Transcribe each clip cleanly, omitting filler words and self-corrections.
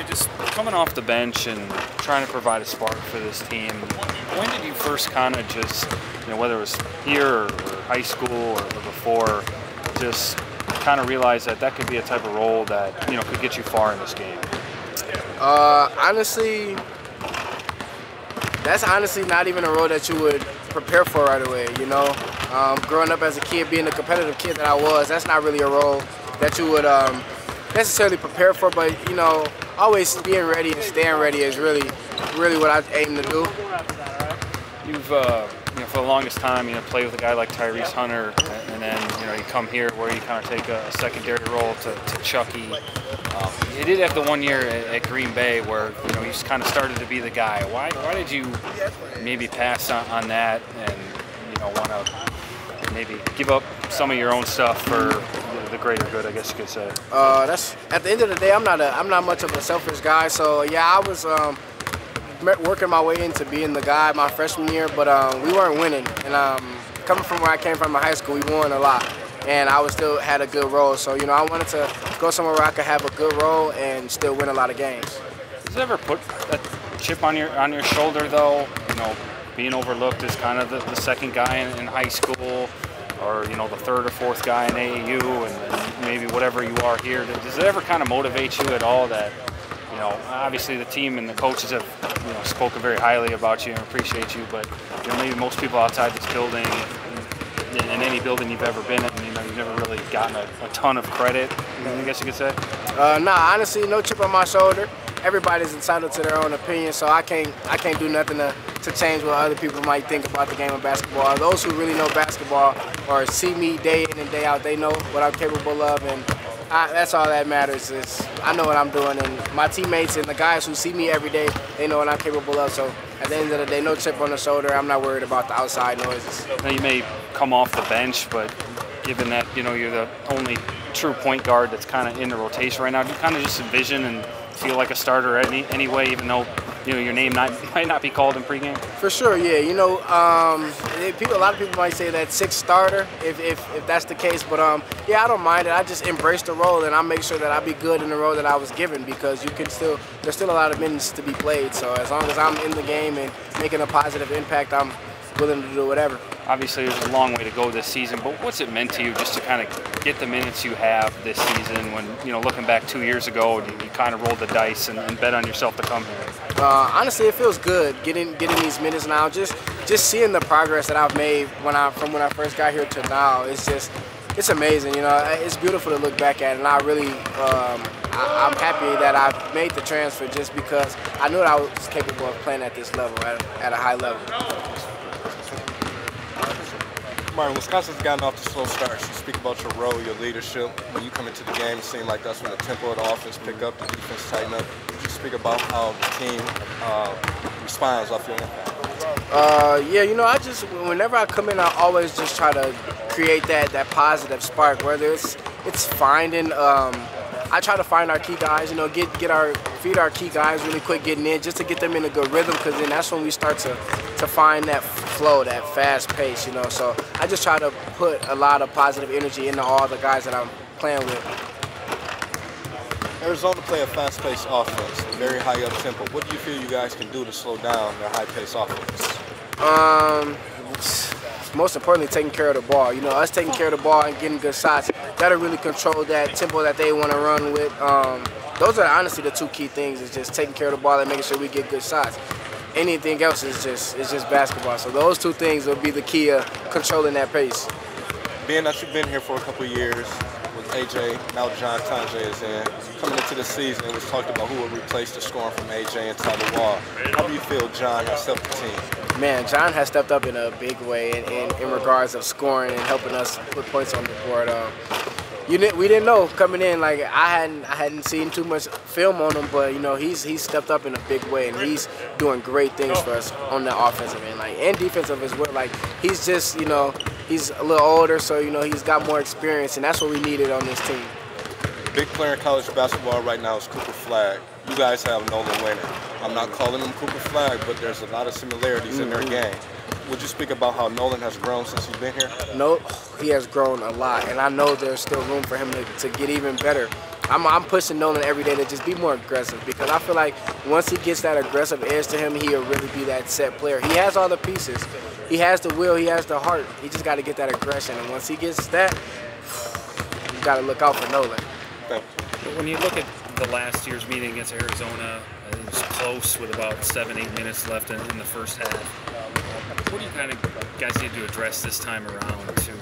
Kamari, just coming off the bench and trying to provide a spark for this team, when did you first kind of just, whether it was here or high school or before, just kind of realize that that could be a type of role that, could get you far in this game? Honestly, that's honestly not even a role that you would prepare for right away, Growing up as a kid, being the competitive kid that I was, that's not really a role that you would necessarily prepare for, but, always being ready and staying ready is really what I aim to do. You've, for the longest time, played with a guy like Tyrese Hunter, and then, you come here where you kind of take a secondary role to Chucky. You did have the 1 year at Green Bay where, you just kind of started to be the guy. Why did you maybe pass on that and, want to maybe give up some of your own stuff for the greater good, I guess you could say? That's at the end of the day, I'm not much of a selfish guy. So yeah, I was working my way into being the guy my freshman year, but we weren't winning. And coming from where I came from in high school, we won a lot, and I still had a good role. So I wanted to go somewhere where I could have a good role and still win a lot of games. Does it ever put a chip on your shoulder though? Being overlooked as kind of the second guy in high school, or the third or fourth guy in AAU, and maybe whatever you are here. Does it ever kind of motivate you at all that, obviously the team and the coaches have spoken very highly about you and appreciate you, but maybe most people outside this building, in any building you've ever been in, you've never really gotten a ton of credit, I guess you could say? Nah, honestly, no chip on my shoulder. Everybody's entitled to their own opinion, so I can't do nothing to change what other people might think about the game of basketball. Those who really know basketball or see me day in and day out, they know what I'm capable of, and that's all that matters. Is I know what I'm doing, and my teammates and the guys who see me every day, they know what I'm capable of. So at the end of the day, no chip on the shoulder. I'm not worried about the outside noises. Now, you may come off the bench, but given that you're the only true point guard that's kind of in the rotation right now, do you kind of just envision and feel like a starter anyway, even though your name might not be called in pregame? For sure, yeah. A lot of people might say that sixth starter, if that's the case. But yeah, I don't mind it. I just embrace the role, and I make sure that I be good in the role that I was given, because there's still a lot of minutes to be played. So as long as I'm in the game and making a positive impact, I'm willing to do whatever. Obviously, there's a long way to go this season, but what's it meant to you just to kind of get the minutes you have this season when, looking back 2 years ago, you kind of rolled the dice and bet on yourself to come here? Honestly, it feels good getting these minutes now. Just seeing the progress that I've made from when I first got here to now, it's amazing. It's beautiful to look back at, and I really I'm happy that I made the transfer just because I knew that I was capable of playing at this level, at a high level. Martin, Wisconsin's gotten off to slow starts. You speak about your role, your leadership. When you come into the game, it seems like that's when the tempo of the offense pick up, the defense tighten up. You speak about how the team responds off your impact. Yeah, whenever I come in, I always just try to create that positive spark, whether it's finding, I try to find our key guys, feed our key guys really quick getting in, just to get them in a good rhythm, because then that's when we start to find that flow, that fast pace, So I just try to put a lot of positive energy into all the guys that I'm playing with. Arizona play a fast-paced offense, very high up-tempo. What do you feel you guys can do to slow down their high-paced offense? Most importantly, taking care of the ball. Us taking care of the ball and getting good shots, that'll really control that tempo that they want to run with. Those are honestly the two key things, is just taking care of the ball and making sure we get good shots. Anything else is just basketball. So those two things will be the key of controlling that pace. Being that you've been here for a couple of years with AJ, now John Tonje is in. Coming into the season, it was talked about who would replace the scoring from AJ and Tyler Wall. How do you feel John has helped the team? Man, John has stepped up in a big way in regards of scoring and helping us put points on the board. We didn't know coming in. Like I hadn't seen too much film on him, but he's stepped up in a big way, and he's doing great things for us on the offensive end, and defensive as well. Like he's just he's a little older, so he's got more experience, and that's what we needed on this team. The big player in college basketball right now is Cooper Flagg. You guys have Nolan Winter. I'm not calling him Cooper Flagg, but there's a lot of similarities in their game. Would you speak about how Nolan has grown since he's been here? No, he has grown a lot, and I know there's still room for him to get even better. I'm pushing Nolan every day to just be more aggressive, because I feel like once he gets that aggressive edge to him, he'll really be that set player. He has all the pieces. He has the will, he has the heart. He just got to get that aggression, and once he gets that, you got to look out for Nolan. When you look at the last year's meeting against Arizona, it was close with about 7-8 minutes left in the first half. What do you kind of guys need to address this time around to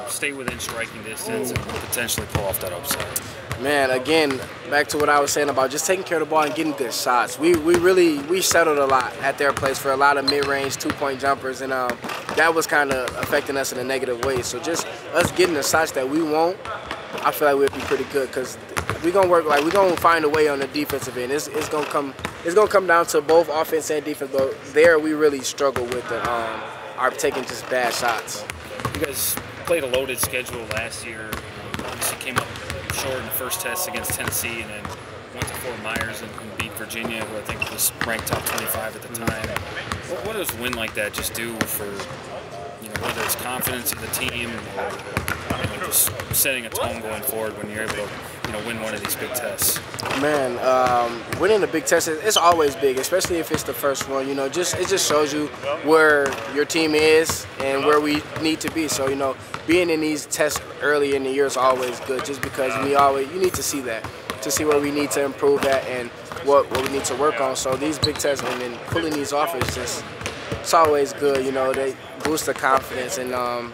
stay within striking distance and potentially pull off that upset? Man, again, back to what I was saying about just taking care of the ball and getting good shots. We settled a lot at their place for a lot of mid-range two-point jumpers, and that was kind of affecting us in a negative way. So just us getting the shots that we want, I feel like we'll be pretty good, because we're gonna work, like we're gonna find a way on the defensive end. It's gonna come down to both offense and defense, but there we really struggle with our taking just bad shots. You guys played a loaded schedule last year. Obviously came up short in the first test against Tennessee, and then went to Fort Myers and beat Virginia, who I think was ranked top 25 at the time. What does a win like that just do for, whether it's confidence of the team or just setting a tone going forward when you're able to win one of these big tests? Man, winning a big test, it's always big, especially if it's the first one. It just shows you where your team is and where we need to be. So being in these tests early in the year is always good, just because you need to see that, to see where we need to improve at and what we need to work on. So these big tests and then pulling these off is it's always good. They boost the confidence and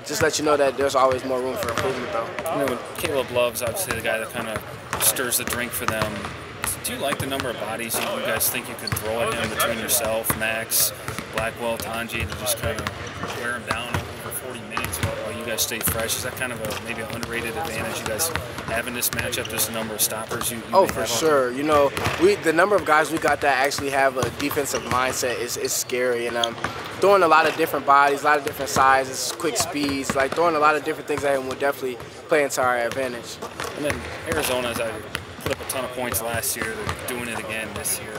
just let you know that there's always more room for improvement, though. Caleb Love's obviously the guy that kind of stirs the drink for them. Do you like the number of bodies you guys think you can throw at him between yourself, Max, Blackwell, Tanji, to just kind of wear him down over 40 minutes while you guys stay fresh? Is that kind of maybe an underrated advantage you guys have in this matchup, just the number of stoppers you Oh, for sure. The number of guys we got that actually have a defensive mindset is scary, and throwing a lot of different bodies, a lot of different sizes, quick speeds, like throwing a lot of different things at him will definitely play into our advantage. And then Arizona's put up a ton of points last year. They're doing it again this year.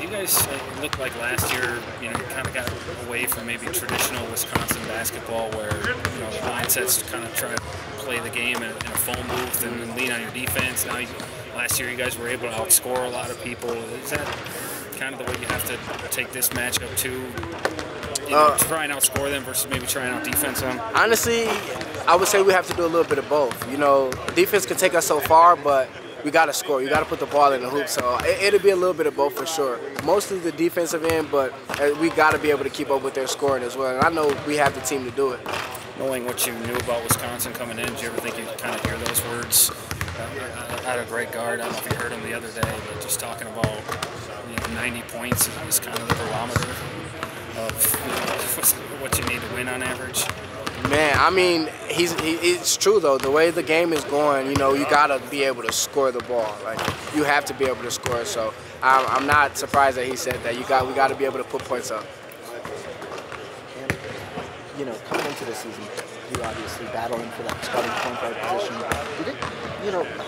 You guys looked like last year, kind of got away from maybe traditional Wisconsin basketball, where the mindset's to kind of try to play the game in a phone booth and lean on your defense. Now, last year you guys were able to outscore a lot of people. Is that kind of the way you have to take this matchup too? Try and outscore them versus maybe trying out defense on? Honestly, I would say we have to do a little bit of both. Defense can take us so far, but we got to score. You got to put the ball in the hoop. So it'll be a little bit of both for sure. Mostly the defensive end, but we got to be able to keep up with their scoring as well. And I know we have the team to do it. Knowing what you knew about Wisconsin coming in, did you ever think you'd kind of hear those words out of Greg Gard? I don't know if you heard him the other day, but just talking about 90 points is kind of the barometer of what you need to win on average. Man, I mean, it's true though. The way the game is going, you gotta be able to score the ball. Like, you have to be able to score. So I'm not surprised that he said that. We got to be able to put points up. And, coming into the season, you're obviously battling for that starting point guard position.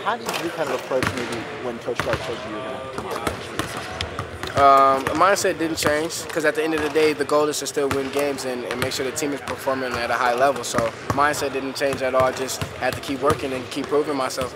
How did you kind of approach maybe when Coach Gard told you were going to come out the bench for the season? The mindset didn't change, because at the end of the day, the goal is to still win games and make sure the team is performing at a high level. So mindset didn't change at all. I just had to keep working and keep proving myself.